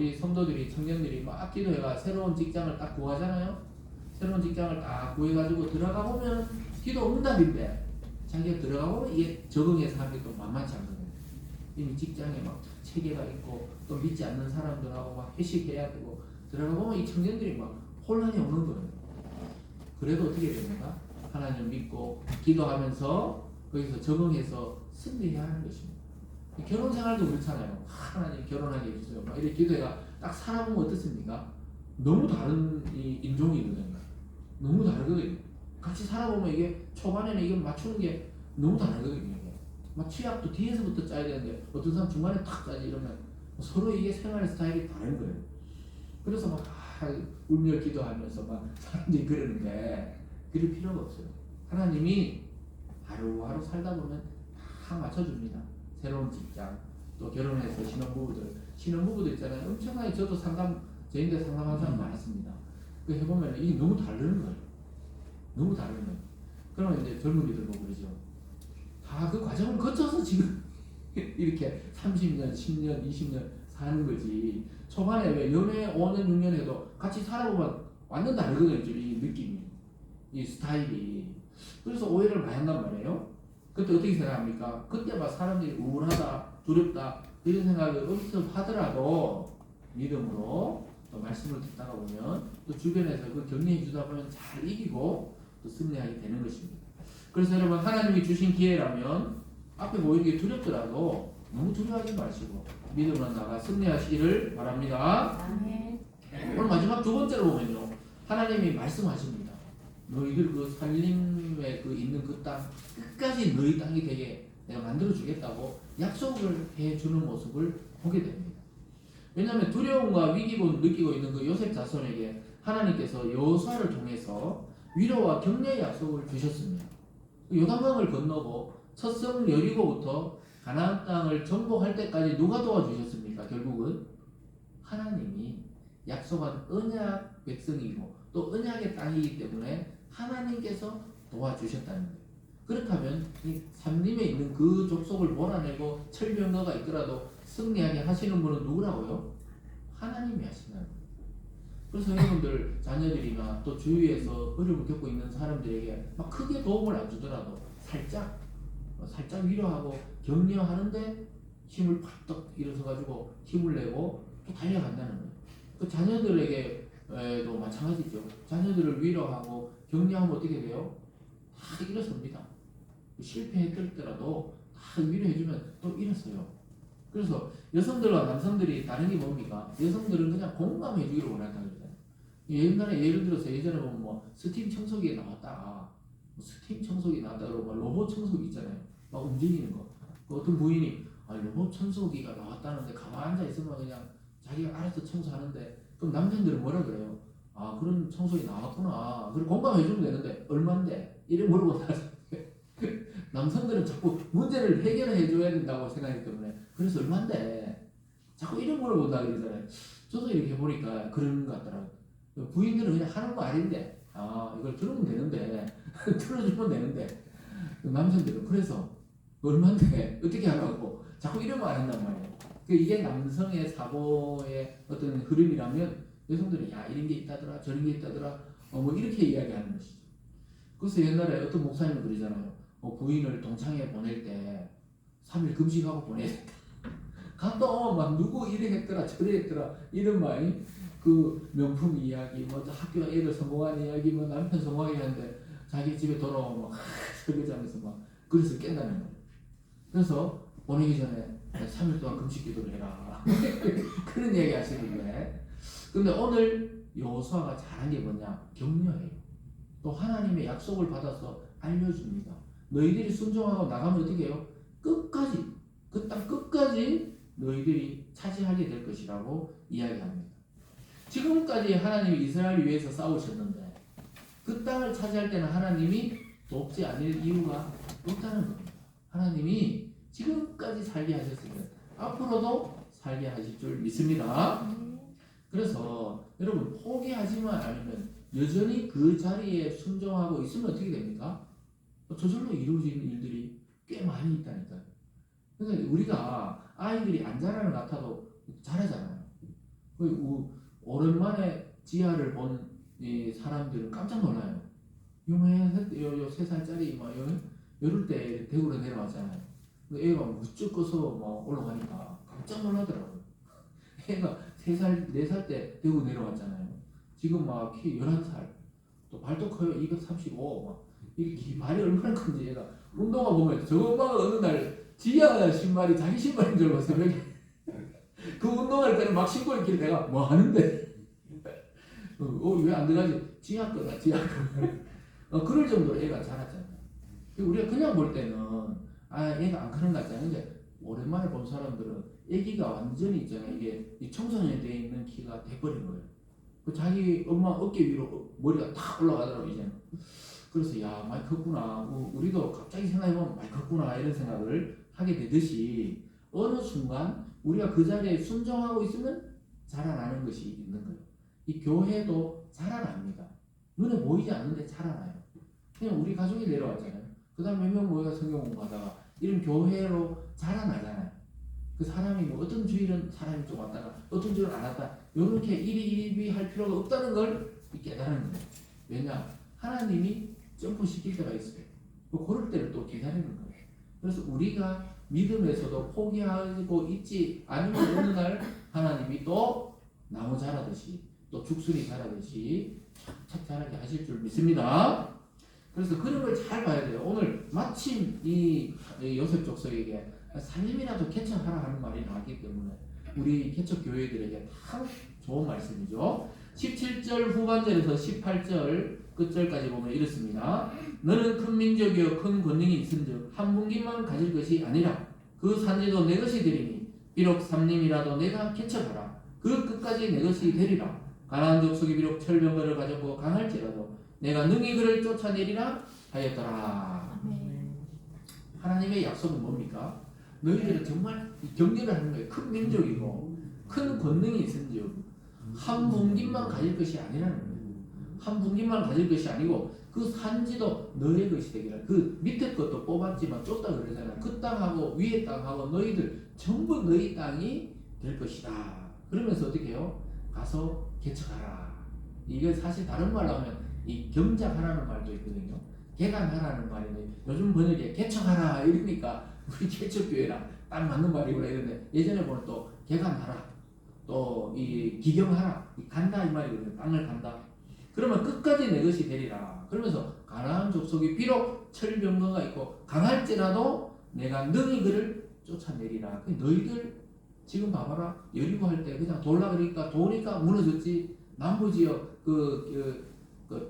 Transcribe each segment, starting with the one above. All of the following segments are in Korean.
우리 성도들이 청년들이 막 기도해가 새로운 직장을 딱 구하잖아요. 새로운 직장을 딱 구해가지고 들어가 보면 기도 응답인데 자기가 들어가 보면 이게 적응해서 하는 게 또 만만치 않거든요. 이미 직장에 막 체계가 있고 또 믿지 않는 사람들하고 막 회식해야 되고 들어가 보면 이 청년들이 막 혼란이 오는 거예요. 그래도 어떻게 됩니까? 하나님 믿고 기도하면서 거기서 적응해서 승리해야 하는 것입니다. 결혼 생활도 그렇잖아요. 하나님 결혼하게 해주세요. 막 이렇게 기도가 딱 살아보면 어떻습니까? 너무 다른 이 인종이거든요. 너무 다르거든요. 같이 살아보면 이게 초반에는 이거 맞추는 게 너무 다르거든요. 막 취약도 뒤에서부터 짜야 되는데 어떤 사람 중간에 탁 짜지 이러면 서로 이게 생활 스타일이 다른 거예요. 그래서 막 울며 기도하면서 막 사람들이 그러는데 그럴 필요가 없어요. 하나님이 하루하루 살다 보면 다 맞춰줍니다. 새로운 직장, 또 결혼해서 신혼부부들 있잖아요. 엄청나게 저도 저희인데 상담한 사람 많았습니다. 그 해보면 이게 너무 다르는 거예요. 너무 다른 거예요. 그러면 이제 젊은이들 보고 그러죠. 다 그 과정을 거쳐서 지금 이렇게 30년, 10년, 20년 사는 거지. 초반에 왜 연애 5년, 6년 해도 같이 살아보면 완전 다르거든요. 이 느낌이, 이 스타일이. 그래서 오해를 많이 한단 말이에요. 그때 어떻게 생각합니까? 그때 막 사람들이 우울하다, 두렵다 이런 생각을 엄청 하더라도 믿음으로 또 말씀을 듣다가 보면 또 주변에서 그 격려해 주다 보면 잘 이기고 또 승리하게 되는 것입니다. 그래서 여러분 하나님이 주신 기회라면 앞에 보이는 게 두렵더라도 너무 두려워하지 마시고 믿음으로 나가 승리하시기를 바랍니다. 아멘. 오늘 마지막 두 번째로 보면요, 하나님이 말씀하십니다. 너희들 그 살림에 그 있는 그 땅 끝까지 너희 땅이 되게 내가 만들어 주겠다고 약속을 해 주는 모습을 보게 됩니다. 왜냐하면 두려움과 위기를 느끼고 있는 그 요셉 자손에게 하나님께서 여호수아를 통해서 위로와 격려의 약속을 주셨습니다. 요단강을 건너고 첫성 여리고부터 가나안 땅을 정복할 때까지 누가 도와주셨습니까? 결국은 하나님이 약속한 언약 백성이고 또 언약의 땅이기 때문에 하나님께서 도와주셨다는 거예요. 그렇다면 이 산림에 있는 그 족속을 몰아내고 철병거가 있더라도 승리하게 하시는 분은 누구라고요? 하나님이 하시는 거예요. 그래서 여러분들 자녀들이나 또 주위에서 어려움을 겪고 있는 사람들에게 막 크게 도움을 안 주더라도 살짝 위로하고 격려하는데 힘을 팍떡 일어서가지고 힘을 내고 또 달려간다는 거예요. 그 자녀들에게도 마찬가지죠. 자녀들을 위로하고 격려하면 어떻게 돼요? 다 일어섭니다. 실패했더라도 다 위로해주면 또 일어서요. 그래서 여성들과 남성들이 다른 게 뭡니까? 여성들은 그냥 공감해주기를 원한다 그러잖아요. 옛날에 예를 들어서 예전에 보면 뭐 스팀 청소기에 나왔다. 스팀 청소기 나왔다 그러고 로봇 청소기 있잖아요. 막 움직이는 거. 그 어떤 부인이 로봇 청소기가 나왔다는데 가만히 앉아 있으면 그냥 자기가 알아서 청소하는데 그럼 남편들은 뭐라 그래요? 아 그런 청소기 나왔구나. 그리고 공감해주면 되는데 얼만데? 이래 물어본다. 남성들은 자꾸 문제를 해결해 줘야 된다고 생각하기 때문에 그래서 얼만데? 자꾸 이런 물어본다 그러잖아요. 저도 이렇게 보니까 그런 것 같더라고요. 부인들은 그냥 하는 거 아닌데 이걸 들으면 되는데 틀어주면 되는데 남성들은 그래서 얼만데 어떻게 하라고 자꾸 이러면 안 한단 말이에요. 이게 남성의 사고의 어떤 흐름이라면 여성들은 야 이런 게 있다더라 저런 게 있다더라 뭐 이렇게 이야기하는 것이죠. 그래서 옛날에 어떤 목사님은 그러잖아요. 부인을 동창회 보낼 때 3일 금식하고 보내야 된다. 가도 막 누구 이래 했더라 저래 했더라 이런 말이 그 명품 이야기 뭐 학교 애들 성공한 이야기 뭐 남편 성공하게 하는데 자기 집에 돌아오면 막 설거지하면서 막 그래서 깬다는 거예요. 그래서 보내기 전에 3일 동안 금식 기도를 해라 그런 이야기 하시는데 근데 오늘 여호수아가 잘한 게 뭐냐? 격려해요. 또 하나님의 약속을 받아서 알려줍니다. 너희들이 순종하고 나가면 어떻게 해요? 끝까지 그 땅 끝까지 너희들이 차지하게 될 것이라고 이야기합니다. 지금까지 하나님이 이스라엘을 위해서 싸우셨는데 그 땅을 차지할 때는 하나님이 돕지 않을 이유가 없다는 겁니다. 하나님이 지금까지 살게 하셨으면 앞으로도 살게 하실 줄 믿습니다. 그래서 여러분 포기하지만 않으면 여전히 그 자리에 순종하고 있으면 어떻게 됩니까? 저절로 이루어지는 일들이 꽤 많이 있다니까요. 그러니까 우리가 아이들이 안 자라는 것 같아도 잘하잖아요. 오랜만에 지하를 본 이 사람들은 깜짝 놀라요. 요새 3살짜리 막 이럴 때 대구로 내려왔잖아요. 애가 무쩍 꺼서 막 올라가니까 깜짝 놀라더라고요. 애가 3살, 4살 때 대구 내려왔잖아요. 지금 막 키 11살. 또 발도 커요. 235. 막 이게 발이 얼마나 큰지 얘가 운동화 보면 저 엄마가 어느 날 지하 신발이 자기 신발인 줄 알고 새벽에 그 운동할 때는 막 신고 있길래 내가 뭐 하는데 왜 안 들어가지? 지하 거다 지하 거 그럴 정도로 애가 자랐잖아요. 우리가 그냥 볼 때는 애가 안 크는 것 같잖아요. 근데 오랜만에 본 사람들은 애기가 완전히 있잖아요. 이게 청소년이 돼 있는 키가 돼버린 거예요. 그 자기 엄마 어깨 위로 머리가 탁 올라가더라고요 이제는. 그래서 야 많이 컸구나. 우리도 갑자기 생각해보면 많이 컸구나 이런 생각을 하게 되듯이 어느 순간 우리가 그 자리에 순종하고 있으면 자라나는 것이 있는 거예요. 이 교회도 자라납니다. 눈에 보이지 않는데 자라나요. 그냥 우리 가족이 내려왔잖아요. 그 다음 몇 명 모여서 성경 공부하다가 이런 교회로 자라나잖아요. 그 사람이 뭐 어떤 주일은 사람이 좀 왔다가 어떤 주일은 안 왔다 이렇게 이리 할 필요가 없다는 걸 깨달은 거예요. 왜냐? 하나님이 점프시킬 때가 있어요. 그럴 때를 또 기다리는 거예요. 그래서 우리가 믿음에서도 포기하고 있지 않으면 어느 날 하나님이 또 나무 자라듯이 또 죽순이 자라듯이 착착 자라게 하실 줄 믿습니다. 그래서 그런 걸 잘 봐야 돼요. 오늘 마침 이 요셉 족속에게 살림이라도 개척하라 하는 말이 나왔기 때문에 우리 개척 교회들에게 참 좋은 말씀이죠. 17절 후반절에서 18절 끝절까지 보면 이렇습니다. 너는 큰 민족이여 큰 권능이 있은즉 한 분기만 가질 것이 아니라 그 산지도 내 것이 되리니 비록 삼림이라도 내가 개척하라 그 끝까지 내 것이 되리라. 가나안 족속이 비록 철병거를 가졌고 강할지라도 내가 능히 그를 쫓아내리라 하였더라. 하나님의 약속은 뭡니까? 너희들은 정말 경계를 하는 거예요. 큰 민족이고 큰 권능이 있은즉 한 분기만 가질 것이 아니라는 거예요. 한 분기만 가질 것이 아니고 그 산지도 너의 것이 되기라. 그 밑에 것도 뽑았지만 쫓다 그러잖아요. 그 땅하고 위에 땅하고 너희들 전부 너희 땅이 될 것이다. 그러면서 어떻게 해요? 가서 개척하라. 이게 사실 다른 말로 하면 이 경작하라는 말도 있거든요. 개간하라는 말인데 요즘 번역에 개척하라 이러니까 우리 개척교회랑 딱 맞는 말이구나 이런데 예전에 보면 또 개간하라 또 이 기경하라 간다 이 말이거든요. 땅을 간다. 그러면 끝까지 내 것이 되리라. 그러면서 가나안 족속이 비록 철병거가 있고 강할지라도 내가 능히 그를 쫓아내리라. 너희들 지금 봐봐라. 여리고 할 때 그냥 돌라 그러니까 도니까 무너졌지. 남부 지역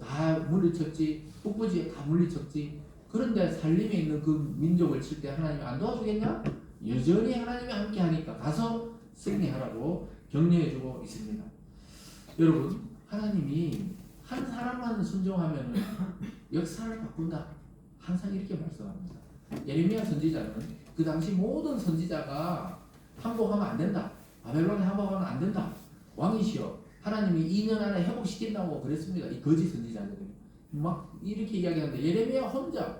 다 물리쳤지. 북부 지역 다 물리쳤지. 그런데 살림에 있는 그 민족을 칠 때 하나님이 안 도와주겠냐? 여전히 하나님이 함께 하니까 가서 승리하라고 격려해주고 있습니다. 여러분 하나님이 한 사람만 순종하면 역사를 바꾼다. 항상 이렇게 말씀합니다. 예레미야 선지자는 그 당시 모든 선지자가 항복하면 안 된다. 바벨론에 항복하면 안 된다. 왕이시여 하나님이 2년 안에 회복시킨다고 그랬습니다. 이 거짓 선지자들이 막 이렇게 이야기하는데 예레미야 혼자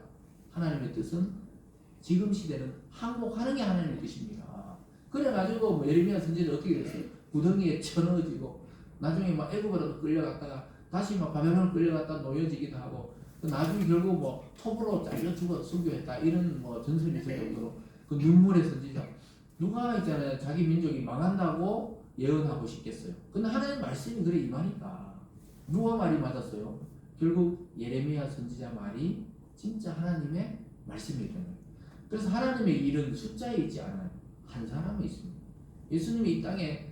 하나님의 뜻은 지금 시대는 항복하는 게 하나님의 뜻입니다. 그래가지고 뭐 예레미야 선지자 어떻게 됐어요? 구덩이에 쳐넣어지고 나중에 막 애굽으로 끌려갔다가 다시 막 바벨론 끌려갔다 놓여지기도 하고 나중에 결국 뭐 톱으로 잘려 죽어 순교했다 이런 뭐 전설이 있을 정도로 그 눈물의 선지자 누가 있잖아요 자기 민족이 망한다고 예언하고 싶겠어요. 근데 하나님 말씀이 그래 임하니까 누가 말이 맞았어요? 결국 예레미야 선지자 말이 진짜 하나님의 말씀이잖아요. 그래서 하나님의 일은 숫자에 있지 않아요. 한 사람이 있습니다. 예수님이 이 땅에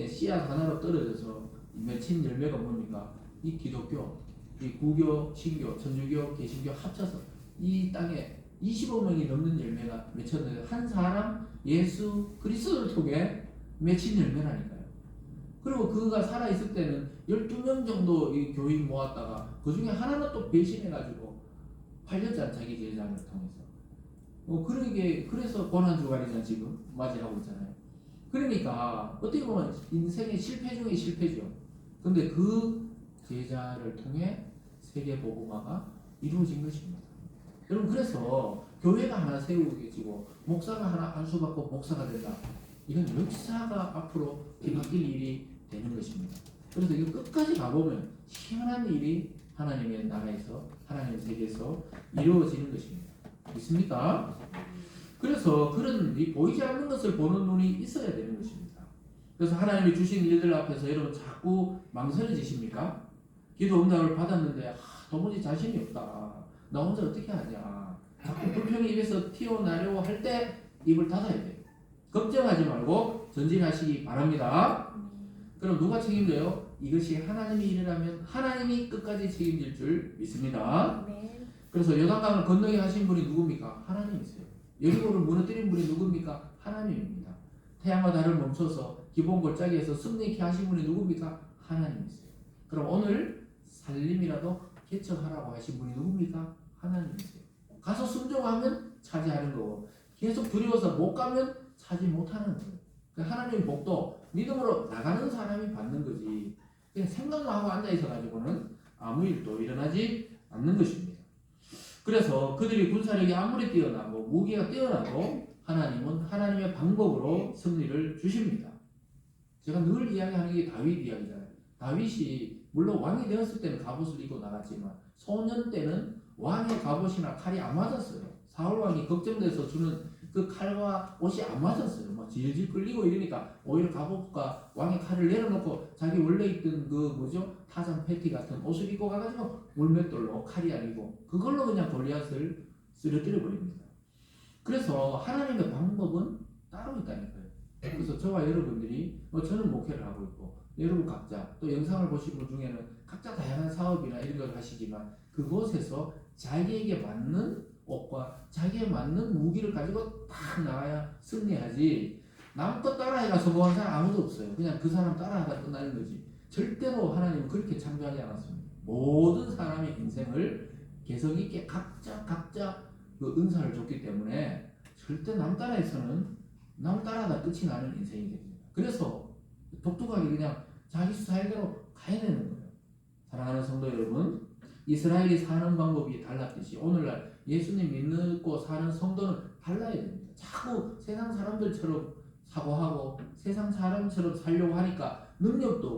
씨앗 하나로 떨어져서 맺힌 열매가 뭡니까? 이 기독교, 이 구교, 신교, 천주교, 개신교 합쳐서 이 땅에 25명이 넘는 열매가 맺혔는데 한 사람 예수 그리스도를 통해 맺힌 열매라니까요. 그리고 그가 살아있을 때는 12명 정도 이 교인 모았다가 그 중에 하나는 또 배신해가지고 팔렸잖아 자기 제자를 통해서. 그래서 고난주간이잖아 지금 맞이하고 있잖아요. 그러니까 어떻게 보면 인생의 실패 중에 실패죠. 근데 그 제자를 통해 세계 복음화가 이루어진 것입니다. 여러분 그래서 교회가 하나 세우게지고 목사가 하나 안수받고 목사가 된다. 이건 역사가 앞으로 뒤바뀔 일이 되는 것입니다. 그래서 이거 끝까지 가보면 희한한 일이 하나님의 나라에서 하나님의 세계에서 이루어지는 것입니다. 있습니까? 그래서 그런 이 보이지 않는 것을 보는 눈이 있어야 되는 것입니다. 그래서 하나님이 주신 일들 앞에서 여러분 자꾸 망설여지십니까? 기도 응답을 받았는데 도무지 자신이 없다. 나 혼자 어떻게 하냐. 자꾸 불평이 입에서 튀어나려고 할 때 입을 닫아야 돼요. 걱정하지 말고 전진하시기 바랍니다. 그럼 누가 책임져요? 이것이 하나님의 일이라면 하나님이 끝까지 책임질 줄 믿습니다. 그래서 요단강을 건너게 하신 분이 누굽니까? 하나님이세요. 여리고를 무너뜨린 분이 누굽니까? 하나님입니다. 태양과 달을 멈춰서 기본 골짜기에서 승리케 하신 분이 누굽니까? 하나님이세요. 그럼 오늘 살림이라도 개척하라고 하신 분이 누굽니까? 하나님이세요. 가서 순종하면 차지하는 거고 계속 두려워서 못 가면 차지 못하는 거예요. 하나님의 복도 믿음으로 나가는 사람이 받는 거지 그냥 생각만 하고 앉아있어 가지고는 아무 일도 일어나지 않는 것입니다. 그래서 그들이 군사력이 아무리 뛰어나고 무기가 뛰어나도 하나님은 하나님의 방법으로 승리를 주십니다. 제가 늘 이야기하는 게 다윗 이야기잖아요. 다윗이 물론 왕이 되었을 때는 갑옷을 입고 나갔지만 소년 때는 왕의 갑옷이나 칼이 안 맞았어요. 사울 왕이 걱정돼서 주는 그 칼과 옷이 안 맞았어요. 막 질질 끌리고 이러니까 오히려 갑옷과 왕의 칼을 내려놓고 자기 원래 입던 그 타잔 패티 같은 옷을 입고 가가지고 물맷돌로 칼이 아니고 그걸로 그냥 골리앗을 쓰러뜨려 버립니다. 그래서 하나님의 방법은 따로 있다니까요. 그래서 저와 여러분들이 저는 목회를 하고 있고 여러분 각자 또 영상을 보시는 분 중에는 각자 다양한 사업이나 이런 걸 하시지만 그곳에서 자기에게 맞는 옷과 자기에 맞는 무기를 가지고 딱 나가야 승리하지 남껏 따라해가 성공한 사람 아무도 없어요. 그냥 그 사람 따라하다 끝나는 거지. 절대로 하나님은 그렇게 창조하지 않았습니다. 모든 사람의 인생을 개성 있게 각자 그 은사를 줬기 때문에 절대 남 따라해서는 남 따라하다 끝이 나는 인생이 됩니다. 그래서 독특하게 그냥 자기 스타일대로 가야 되는 거예요. 사랑하는 성도 여러분, 이스라엘이 사는 방법이 달랐듯이 오늘날 예수님 믿고 사는 성도는 달라야 됩니다. 자꾸 세상 사람들처럼 사고하고 세상 사람처럼 살려고 하니까 능력도